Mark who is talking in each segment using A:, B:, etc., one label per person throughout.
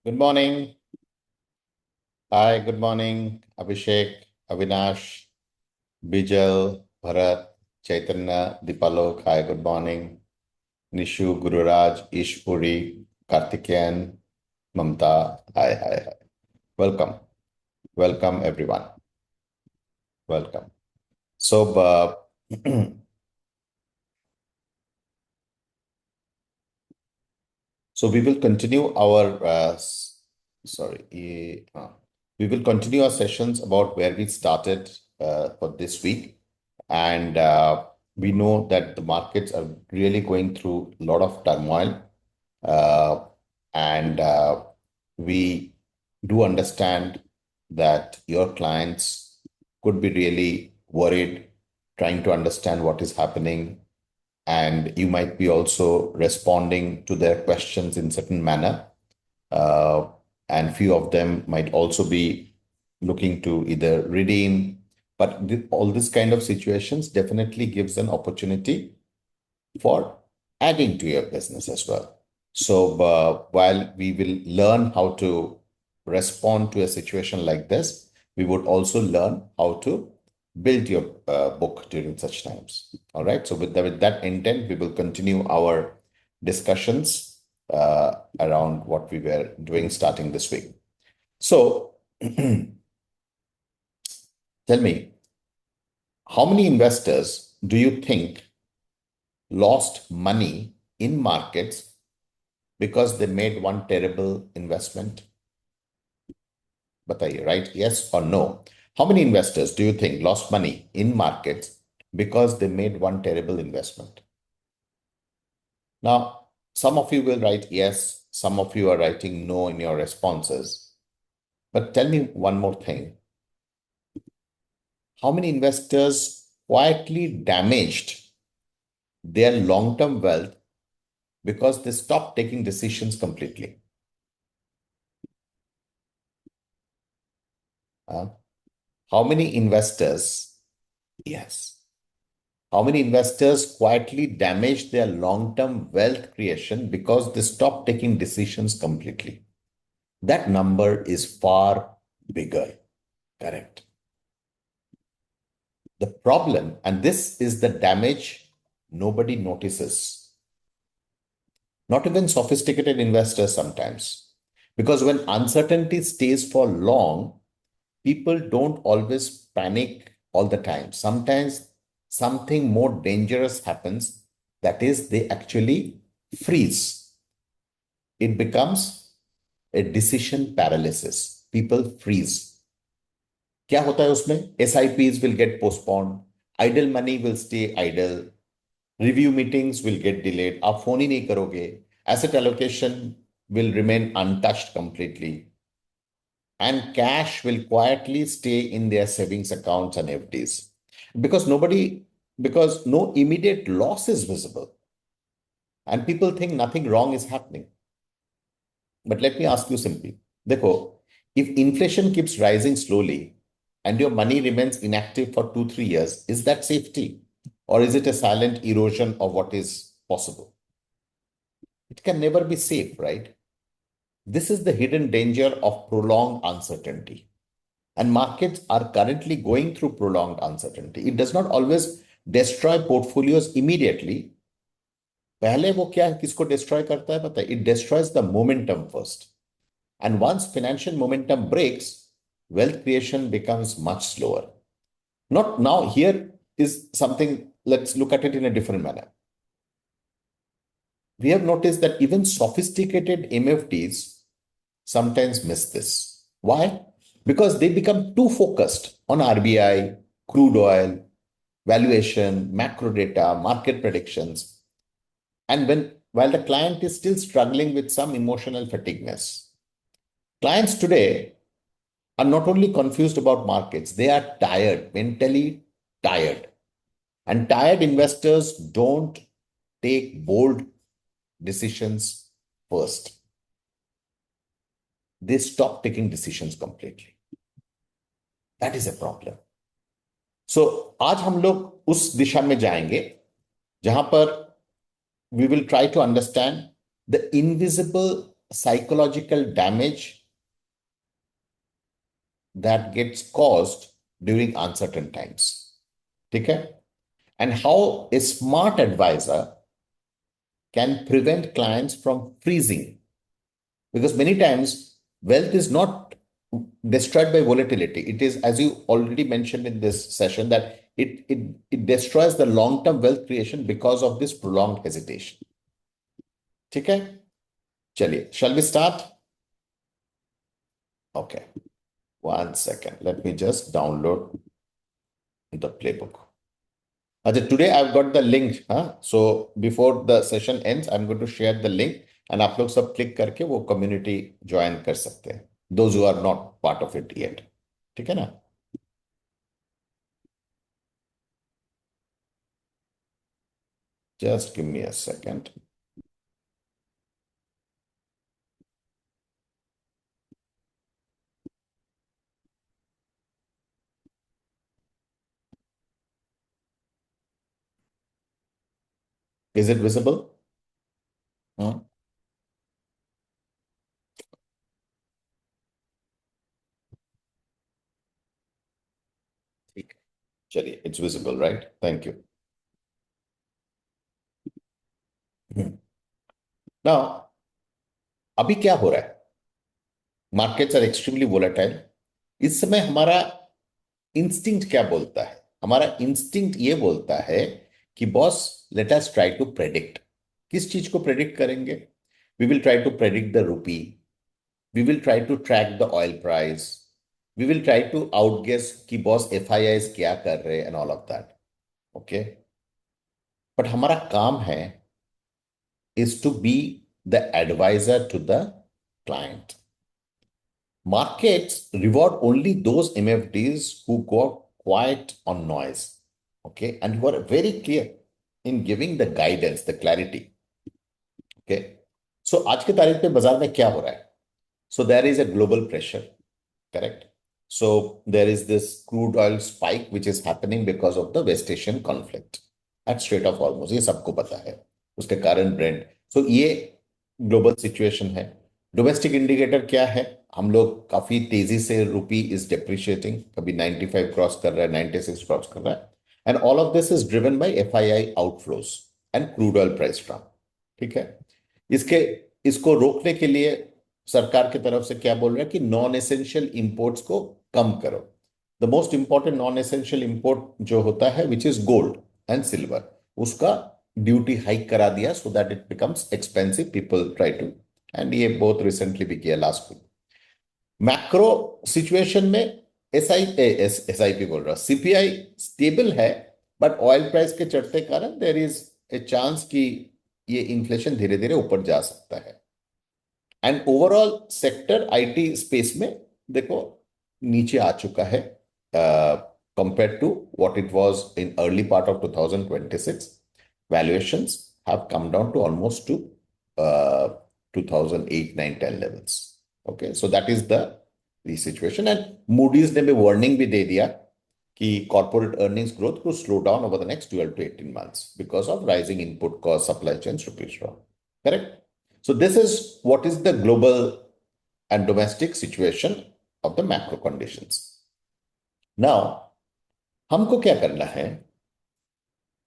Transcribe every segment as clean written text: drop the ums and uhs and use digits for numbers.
A: Good morning. Hi, good morning. Abhishek, Avinash, Bijal, Bharat, Chaitanya, Dipalok. Hi, good morning. Nishu, Gururaj, Ishpuri, Karthikeyan, Mamta. Hi, hi, hi. Welcome. Welcome, everyone. Welcome. So, so we will continue our, sorry, we will continue our sessions about where we started for this week. And we know that the markets are really going through a lot of turmoil. Uh, and we do understand that your clients could be really worried, trying to understand what is happening. And you might be also responding to their questions in certain manner. Uh, and few of them might also be looking to either redeem. But all this kind of situations definitely gives an opportunity for adding to your business as well. So while we will learn how to respond to a situation like this, we would also learn how to build your book during such times. All right. So with that intent, we will continue our discussions around what we were doing starting this week. So tell me, how many investors do you think lost money in markets because they made one terrible investment? Bataiye, right? Yes or no? How many investors do you think lost money in markets because they made one terrible investment? Now, some of you will write yes, some of you are writing no in your responses. But tell me one more thing. How many investors quietly damaged their long-term wealth because they stopped taking decisions completely? Uh, how many investors, yes, how many investors quietly damage their long-term wealth creation because they stop taking decisions completely? That number is far bigger. Correct. The problem, and this is the damage nobody notices, not even sophisticated investors sometimes. Because when uncertainty stays for long, people don't always panic all the time. Sometimes something more dangerous happens, that is, they actually freeze. It becomes a decision paralysis. People freeze. क्या होता है उसमें? SIPs will get postponed, idle money will stay idle, review meetings will get delayed, आप phone ही नहीं करोगे, asset allocation will remain untouched completely, and cash will quietly stay in their savings accounts and FDs because no immediate loss is visible, and people think nothing wrong is happening. But let me ask you simply, देखो, if inflation keeps rising slowly and your money remains inactive for 2 3 years, is that safety, or is it a silent erosion of what is possible? It can never be safe, right? This is the hidden danger of prolonged uncertainty. And markets are currently going through prolonged uncertainty. It does not always destroy portfolios immediately. पहले वो क्या किसको destroy करता है पता है? It destroys the momentum first. And once financial momentum breaks, wealth creation becomes much slower. Not now, here is something, let's look at it in a different manner. We have noticed that even sophisticated MFDs sometimes miss this. Why? Because they become too focused on RBI, crude oil, valuation, macro data, market predictions. And while the client is still struggling with some emotional fatigueness, clients today are not only confused about markets, they are tired, mentally tired. And tired investors don't take bold decisions first. They stop taking decisions completely. That is a problem. So आज हम लोग उस दिशा में जाएंगे जहां पर we will try to understand the invisible psychological damage that gets caused during uncertain times. ठीक है? And how a smart advisor can prevent clients from freezing. Because many times wealth is not destroyed by volatility. It is, as you already mentioned in this session, that it destroys the long-term wealth creation because of this prolonged hesitation. ठीक है? चलिए, shall we start? Okay. 1 second. Let me just download the playbook. Today I've got the link. So before the session ends, I'm going to share the link and आप लोग सब click करके वो community join कर सकते हैं. Those who are not part of it yet. ठीक है ना? Just give me a second. Is it visible? Hmm? ठीक है. चलिए, it's visible, right? Thank you. Now, अभी क्या हो रहा है? Markets are extremely volatile. इस समय हमारा इंस्टिंक्ट क्या बोलता है? हमारा इंस्टिंक्ट ये बोलता है कि boss, let us try to predict. किस चीज को प्रेडिक्ट करेंगे? We will try to predict the rupee. We will try to track the oil price. We will try to outguess कि बॉस एफआईआईज क्या कर रहे हैं and all of that. Okay, but हमारा काम है is to be the adviser to the client. Markets reward only those MFDs who go quiet on noise, okay, and who are very clear in giving the guidance, the clarity. Okay, so आज के तारीख पे बाजार में क्या हो रहा है? So there is a global pressure, correct? So there is this crude oil spike which is happening because of the West Asian conflict at Strait of Hormuz. ये सबको पता है. उसके कारण ब्रेंड. So ये ग्लोबल सिचुएशन है. Domestic indicator क्या है? हम लोग काफी तेजी से रूपी इज डिप्रिशिएटिंग. कभी 95 क्रॉस कर रहा है, 96 क्रॉस कर रहा है. And all of this is driven by FII outflows and crude oil price drop. ठीक है? इसके इसको रोकने के लिए सरकार की तरफ से क्या बोल रहा है कि नॉन एसेंशियल इंपोर्ट्स को कम करो. The most important non essential import जो होता है which is gold and silver, उसका ड्यूटी हाइक करा दिया so that it becomes expensive. People try to, and ये बहुत रिसेंटली भी किया लास्ट वीक. मैक्रो सिचुएशन में एसआईपी बोल रहा, सीपीआई स्टेबल है, बट ऑयल प्राइस के चढ़ते कारण देर इज ए चांस कि ये इन्फ्लेशन धीरे धीरे ऊपर जा सकता है. And overall sector IT space में देखो नीचे आ चुका है compare to what it was in early part of 2026. Valuations have come down to almost to 2008, 9, 10 levels. Okay, so that is the situation. And Moody's ने भी warning भी दे दिया कि corporate earnings growth could slow down over the next 12 to 18 months because of rising input costs, supply chains, rupee strong. Correct? So this is what is the global and domestic situation of the macro conditions. Now, हमको क्या करना है?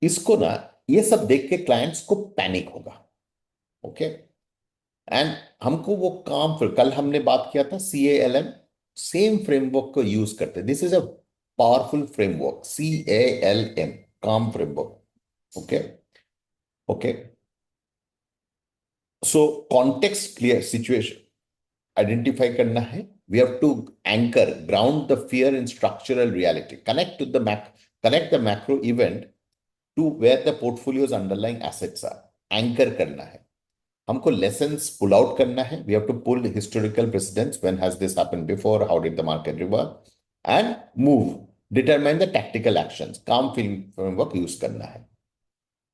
A: इसको ना, ये सब देख के क्लाइंट्स को पैनिक होगा. ओके, एंड हमको वो काम, फिर कल हमने बात किया था CALM, सेम फ्रेमवर्क को यूज करते. This is a powerful framework, CALM, काम framework. Okay okay, so context clear, situation identify करना है. We have to anchor, ground the fear in structural reality, connect the macro event to where the portfolio's underlying assets are. Anchor करना है. हमको lessons pull out करना है. We have to pull historical precedents, when has this happened before, how did the market revert, and move, determine the tactical actions. काम framework use करना है.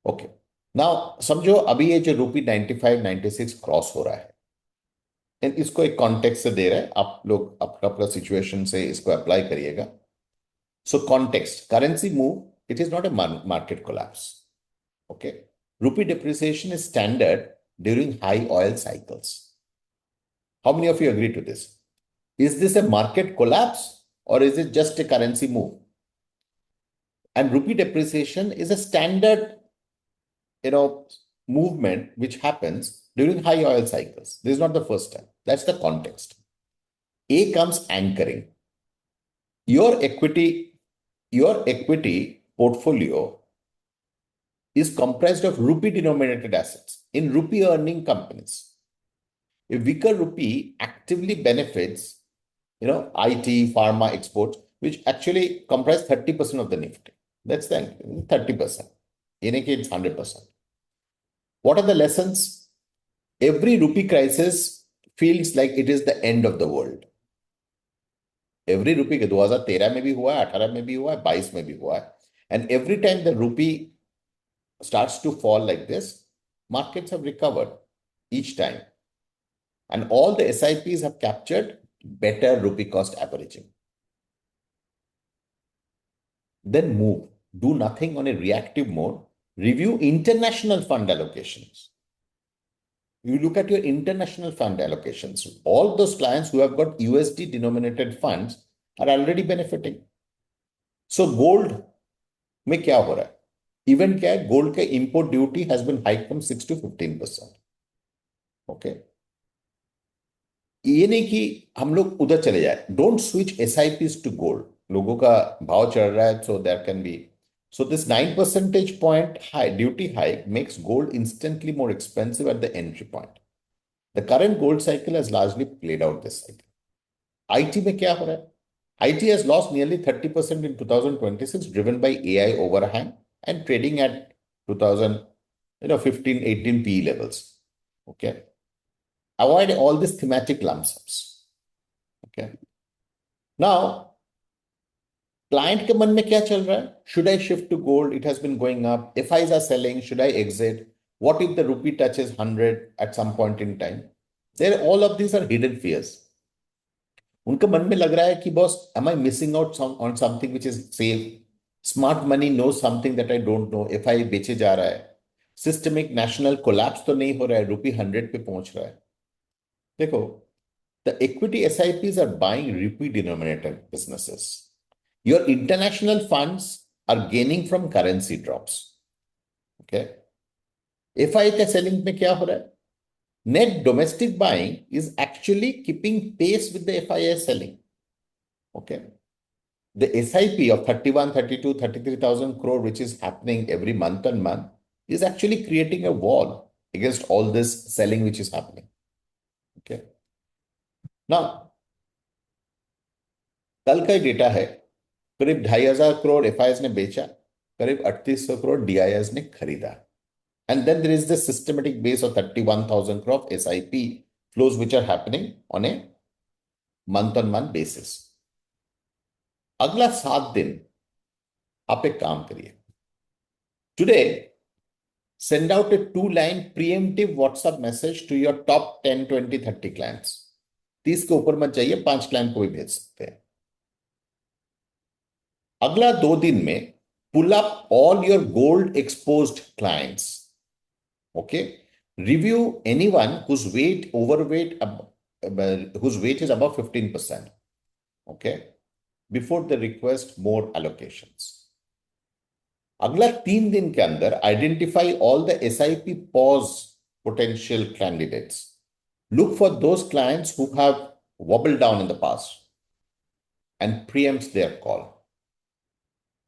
A: Okay, now समझो अभी ये जो रूपी 95, 96 क्रॉस हो रहा है, इसको एक कॉन्टेक्स्ट से दे रहा है. आप लोग अपना अपना सिचुएशन से इसको अप्लाई करिएगा. So context, currency move, it is not a market collapse. Okay, rupee depreciation is standard during high oil cycles. How many of you agree to this? Is this a market collapse or is it just a currency move? And rupee depreciation is a standard, movement which happens during high oil cycles. This is not the first time. That's the context. A comes anchoring. Your equity portfolio is comprised of rupee denominated assets in rupee earning companies. A weaker rupee actively benefits, IT, pharma, exports, which actually comprise 30% of the Nifty. That's the 30%. In a case, it's 100%. What are the lessons? Every rupee crisis feels like it is the end of the world. Every rupee के 2013 में भी हुआ है, 18 में भी हुआ है, 22 में भी हुआ है. And every time the rupee starts to fall like this, markets have recovered each time. And all the SIPs have captured better rupee cost averaging. Then move. Do nothing on a reactive mode. Review international fund allocations. You look at your international fund allocations. All those clients who have got USD denominated funds are already benefiting. So gold में क्या हो रहा है? Event क्या है? Gold का import duty has been hiked from 6 to 15%. Okay. ये नहीं कि हम लोग उधर चले जाए. Don't switch SIPs to gold. लोगों का भाव चढ़ रहा है, so there can be. So this 9 percentage point high duty hike makes gold instantly more expensive at the entry point. The current gold cycle has largely played out this cycle. IT में क्या हो रहा है? IT has lost nearly 30% in 2026, driven by AI overhang and trading at 2015, 18 PE levels. Okay. Avoid all these thematic lump sums. Okay. Now, client के मन में क्या चल रहा है? Should I shift to gold? It has been going up. FIs are selling. Should I exit? What if the rupee touches 100 at some point in time? All of these are hidden fears. उनके मन में लग रहा है कि boss, am I missing out on something which is safe? Smart money knows something that I don't know. FI बेचे जा रहा है. Systemic national collapse तो नहीं हो रहा है. रूपी 100 पे पहुंच रहा है. देखो, the equity SIPs are buying rupee denominated businesses. Your international funds are gaining from currency drops. Okay. FI का selling में क्या हो रहा है? Net domestic buying is actually keeping pace with the FII selling. Okay. The SIP of 31, 32, 33,000 crore, which is happening every month on month, is actually creating a wall against all this selling which is happening. Okay. Now, कल का data है, करीब 2,500 crore FIs ने बेचा, करीब 3,800 crore DIs ने खरीदा. And then there is the systematic base of 31,000 crore of SIP flows which are happening on a month-on-month basis. अगला 7 दिन आप एक काम करिए. Today, send out a 2-line preemptive WhatsApp message to your top 10, 20, 30 clients. 30 के ऊपर मत जाइए, 5 क्लाइंट को भी भेज सकते हैं. अगला 2 दिन में pull up all your gold exposed clients. Okay. Review anyone whose weight is above 15%. Okay. Before they request more allocations. अगला 3 दिन के अंदर identify all the SIP pause potential candidates. Look for those clients who have wobbled down in the past and preempts their call.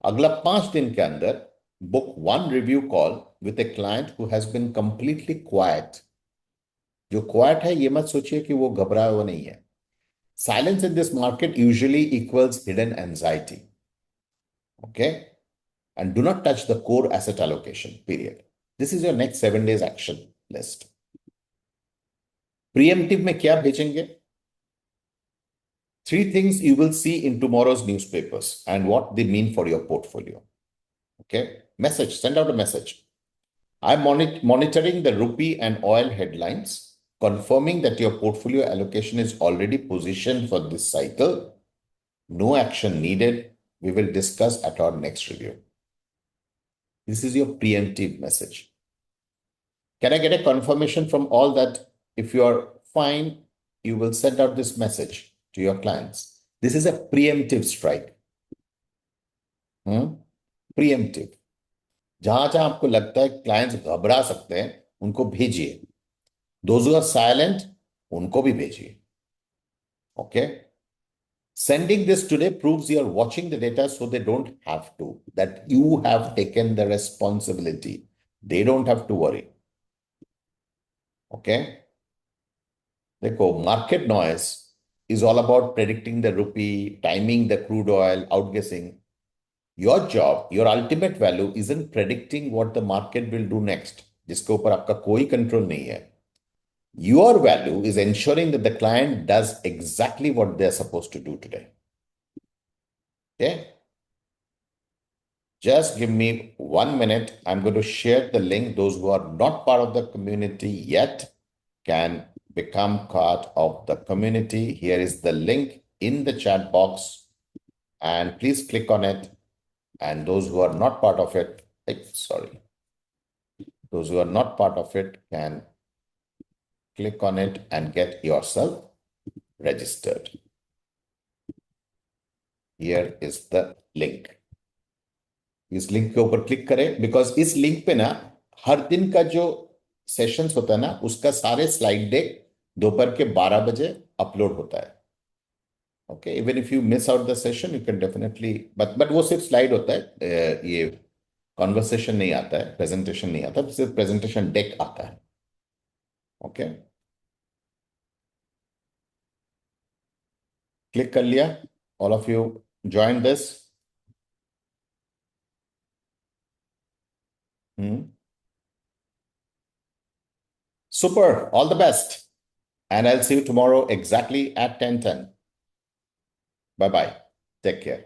A: अगला 5 दिन के अंदर book 1 review call with a client who has been completely quiet. जो quiet है, ये मत सोचिए कि वो घबराया हुआ नहीं है. Silence in this market usually equals hidden anxiety. Okay? And do not touch the core asset allocation, period. This is your next 7 days action list. Preemptive में क्या भेजेंगे? 3 things you will see in tomorrow's newspapers and what they mean for your portfolio. Okay? Message, send out a message. I'm monitoring the rupee and oil headlines, confirming that your portfolio allocation is already positioned for this cycle. No action needed. We will discuss at our next review. This is your preemptive message. Can I get a confirmation from all that if you are fine you will send out this message to your clients. This is a preemptive strike. Preemptive. जहां जहां आपको लगता है clients घबरा सकते हैं, उनको भेजिए. Those who are silent, उनको भी भेजिए. Okay? Sending this today proves you are watching the data so they don't have to, that you have taken the responsibility. They don't have to worry. Okay? देखो, market noise is all about predicting the rupee, timing the crude oil, outguessing. Your job, your ultimate value isn't predicting what the market will do next, जिसके ऊपर आपका कोई control नहीं है. Your value is ensuring that the client does exactly what they're supposed to do today. Okay? Just give me 1 minute. I'm going to share the link. Those who are not part of the community yet can become part of the community. Here is the link in the chat box, and please click on it. And those who are not part of it, those who are not part of it can click on it and get yourself registered. Here is the link. इस link के ऊपर click करें, because इस link पे ना हर दिन का जो सेशंस होता है ना, उसका सारे स्लाइड डेक दोपहर के 12 बजे अपलोड होता है. Okay, even if you miss out the session you can definitely, but वो सिर्फ स्लाइड होता है, ये कॉन्वर्सेशन नहीं आता है, प्रेजेंटेशन नहीं आता, सिर्फ प्रेजेंटेशन डेक आता है. ओके, क्लिक कर लिया. All of you join this. Super, all the best. And I'll see you tomorrow exactly at 10:10. Bye-bye. Take care.